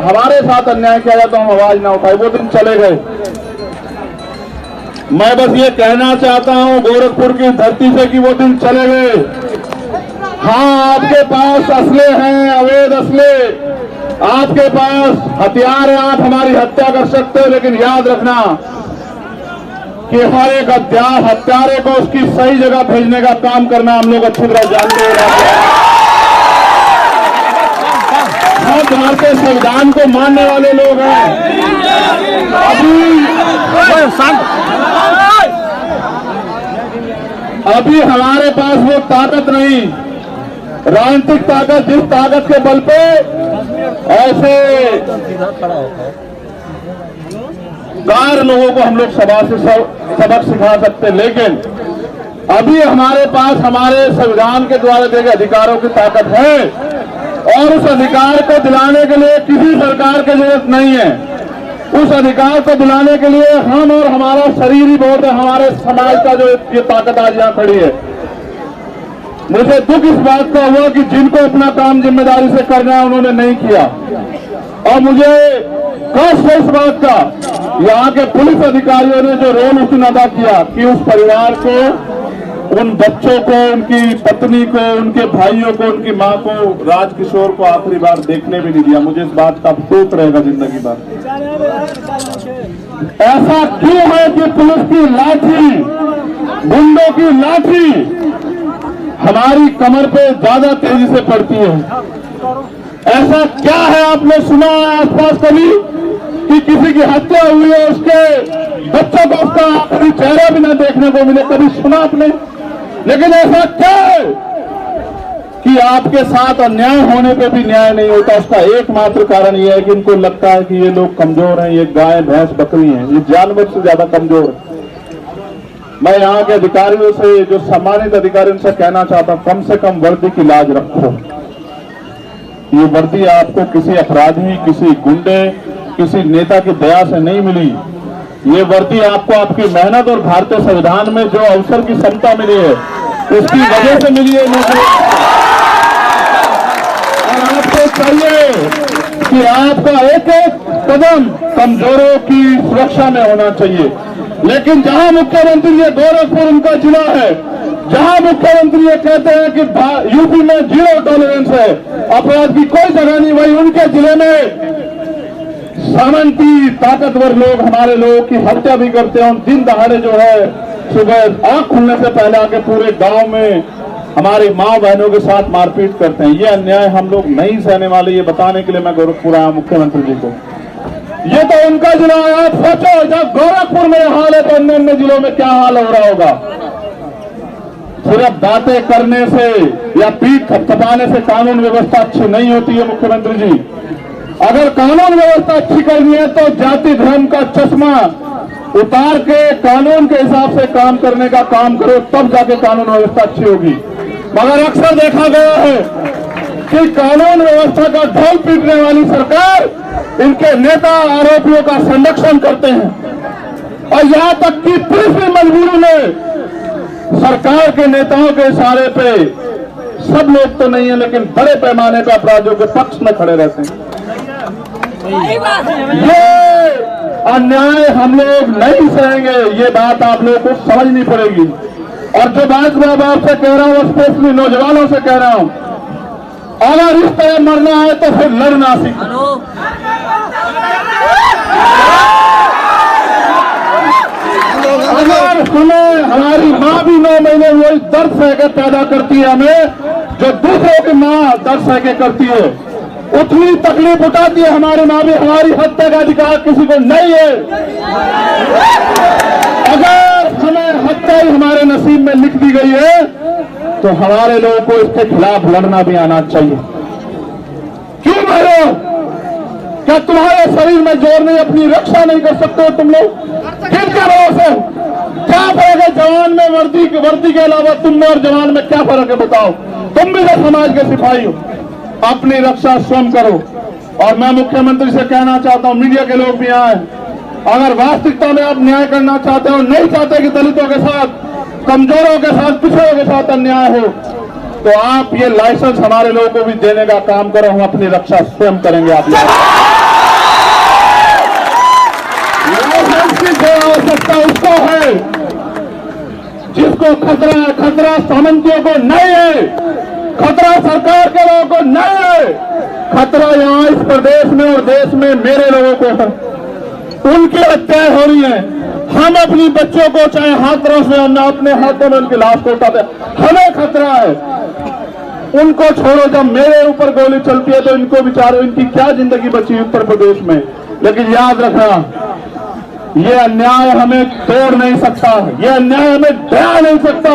हमारे साथ अन्याय किया जाए तो हम आवाज ना उठाए, वो दिन चले गए। मैं बस ये कहना चाहता हूं गोरखपुर की धरती से कि वो दिन चले गए। हाँ, आपके पास असले हैं, अवैध असले, आपके पास हथियार है, आप हमारी हत्या कर सकते हो, लेकिन याद रखना कि हर एक हत्यारे को उसकी सही जगह भेजने का काम करना हम लोग अच्छी तरह जानते हैं। हम भारतीय संविधान को मानने वाले लोग हैं। अभी हमारे पास वो ताकत नहीं, राजनीतिक ताकत, जिस ताकत के बल पे ऐसे कार लोगों को हम लोग सभा से सबक सिखा सकते, लेकिन अभी हमारे पास हमारे संविधान के द्वारा दिए गए अधिकारों की ताकत है और उस अधिकार को दिलाने के लिए किसी सरकार की जरूरत नहीं है। उस अधिकार को दिलाने के लिए हम और हमारा शरीर ही बहुत है, हमारे समाज का जो ये ताकत आज यहाँ खड़ी है। मुझे दुख इस बात का हुआ कि जिनको अपना काम जिम्मेदारी से करना है उन्होंने नहीं किया, और मुझे कष्ट है इस बात का यहाँ के पुलिस अधिकारियों ने जो रोल उसने अदा किया कि उस परिवार को, उन बच्चों को, उनकी पत्नी को, उनके भाइयों को, उनकी मां को, राजकिशोर को आखिरी बार देखने भी नहीं दिया। मुझे इस बात का अफसोस रहेगा जिंदगी भर। ऐसा क्यों है कि पुलिस की लाठी, गुंडों की लाठी हमारी कमर पे ज्यादा तेजी से पड़ती है? ऐसा क्या है? आपने सुना है आसपास कभी कि किसी की हत्या हुई है, उसके बच्चों को उसका आखिरी चेहरा भी न देखने को मिले? कभी सुना आपने? लेकिन ऐसा क्या है कि आपके साथ अन्याय होने पे भी न्याय नहीं होता? उसका एकमात्र कारण यह है कि इनको लगता है कि ये लोग कमजोर हैं, ये गाय भैंस बकरी हैं, ये जानवर से ज्यादा कमजोर है। मैं यहाँ के अधिकारियों से, जो सम्मानित अधिकारियों से कहना चाहता हूँ, कम से कम वर्दी की लाज रखो। ये वर्दी आपको किसी अपराधी, किसी गुंडे, किसी नेता की दया से नहीं मिली। ये वर्दी आपको आपकी मेहनत और भारतीय संविधान में जो अवसर की क्षमता मिली है उसकी वजह से मिली है नौकरी। और आपको चाहिए कि आपका एक एक कदम कमजोरों की सुरक्षा में होना चाहिए। लेकिन जहां मुख्यमंत्री ये गोरखपुर उनका जिला है, जहां मुख्यमंत्री ये कहते हैं कि यूपी में 0 टॉलरेंस है, अपराध की कोई जगह नहीं, वही उनके जिले में सामंती ताकतवर लोग हमारे लोगों की हत्या भी करते हैं। दिन दहाड़े जो है सुबह आंख खुलने से पहले आके पूरे गांव में हमारी माँ बहनों के साथ मारपीट करते हैं। ये अन्याय हम लोग नहीं सहने वाले, ये बताने के लिए मैं गोरखपुर आया मुख्यमंत्री जी को। ये तो उनका जिला है, आप सोचो जब गोरखपुर में हाल है तो अन्य अन्य जिलों में क्या हाल हो रहा होगा। सिर्फ बातें करने से या पीठ थपथपाने से कानून व्यवस्था अच्छी नहीं होती है मुख्यमंत्री जी। अगर कानून व्यवस्था अच्छी करनी है तो जाति धर्म का चश्मा उतार के कानून के हिसाब से काम करने का काम करो, तब जाके कानून व्यवस्था अच्छी होगी। मगर अक्सर देखा गया है कि कानून व्यवस्था का ढोल पीटने वाली सरकार इनके नेता आरोपियों का संरक्षण करते हैं, और यहां तक कि पुलिस भी मजबूरी में सरकार के नेताओं के इशारे पे, सब लोग तो नहीं है लेकिन बड़े पैमाने पर अपराधियों के पक्ष में खड़े रहते हैं। ये अन्याय हम लोग नहीं सहेंगे, ये बात आप लोगों को समझनी पड़ेगी। और जो बात मैं आपसे कह रहा हूँ, स्पेशली नौजवानों से कह रहा हूँ, अगर इस तरह मरना है तो फिर लड़ना सीखो। अगर हमें हमारी माँ भी 9 महीने वही दर्द सहकर पैदा करती है, हमें जो दूसरों की माँ दर्द सहकर करती है, उतनी तकलीफ उठाती है हमारी माँ भी। हमारी हत्या का अधिकार किसी को नहीं है। अगर हमें हत्या ही हमारे नसीब में लिख दी गई है तो हमारे लोगों को इसके खिलाफ लड़ना भी आना चाहिए। क्यों मरो? क्या तुम्हारे शरीर में जोर नहीं, अपनी रक्षा नहीं कर सकते हो तुम लोग? किनके भरोसे? क्या फर्क है जवान में वर्दी के अलावा तुम में और जवान में क्या फर्क है बताओ? तुम भी तो समाज के सिपाही हो, अपनी रक्षा स्वयं करो। और मैं मुख्यमंत्री से कहना चाहता हूं, मीडिया के लोग भी आए, अगर वास्तविकता में आप न्याय करना चाहते हो, नहीं चाहते कि दलितों के साथ, कमजोरों के साथ, पिछड़ों के साथ अन्याय हो, तो आप ये लाइसेंस हमारे लोगों को भी देने का काम करो। हम अपनी रक्षा स्वयं करेंगे आप लोग। मंच की जो आवश्यकता उसको है, जिसको खतरा है, खतरा सामंतियों को नहीं है, खतरा सरकार के लोगों को नहीं है, खतरा यहाँ इस प्रदेश में और देश में मेरे लोगों को है। उनकी हत्याएं हो रही हैं। हम अपनी बच्चों को चाहे हाथों से या अपने हाथों में उनकी लाश को उठाते, हमें खतरा है। उनको छोड़ो, जब मेरे ऊपर गोली चलती है तो इनको बेचारों, इनकी क्या जिंदगी बची उत्तर प्रदेश में। लेकिन याद रखना, ये अन्याय हमें तोड़ नहीं सकता, ये अन्याय हमें डरा नहीं सकता।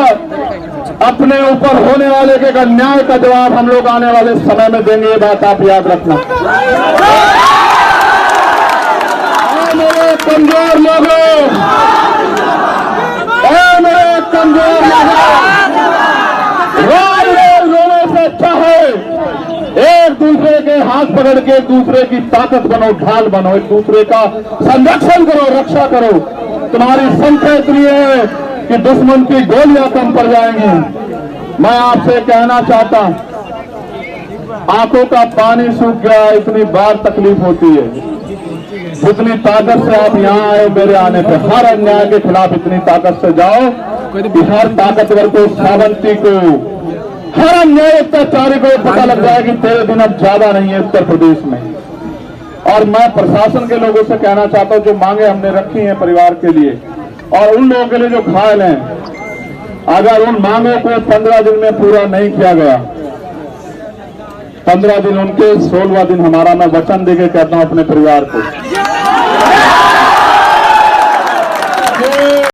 अपने ऊपर होने वाले के अन्याय का जवाब हम लोग आने वाले समय में देंगे, ये बात आप याद रखना। मेरे कमजोर लोगों, मेरे कमजोर लोगों, रोने से अच्छा है एक दूसरे के हाथ पकड़ के एक दूसरे की ताकत बनो, ढाल बनो, एक दूसरे का संरक्षण करो, रक्षा करो। तुम्हारी संख्या इतनी है कि दुश्मन की गोलियां कम पड़ जाएंगी। मैं आपसे कहना चाहता हूं, आंखों का पानी सूख गया, इतनी बार तकलीफ होती है। जितनी ताकत से आप यहाँ आए मेरे आने पे, हर अन्याय के खिलाफ इतनी ताकत से जाओ कि हर ताकतवर को, सावंती को, हर अन्याय अत्याचारी को पता लग जाए कि तेरे दिन अब ज्यादा नहीं है उत्तर प्रदेश में। और मैं प्रशासन के लोगों से कहना चाहता हूं, जो मांगे हमने रखी हैं परिवार के लिए और उन लोगों के लिए जो घायल हैं, अगर उन मांगों को 15 दिन में पूरा नहीं किया गया, 15 दिन उनके, 16वां दिन हमारा, मैं वचन देके कहता हूं अपने परिवार को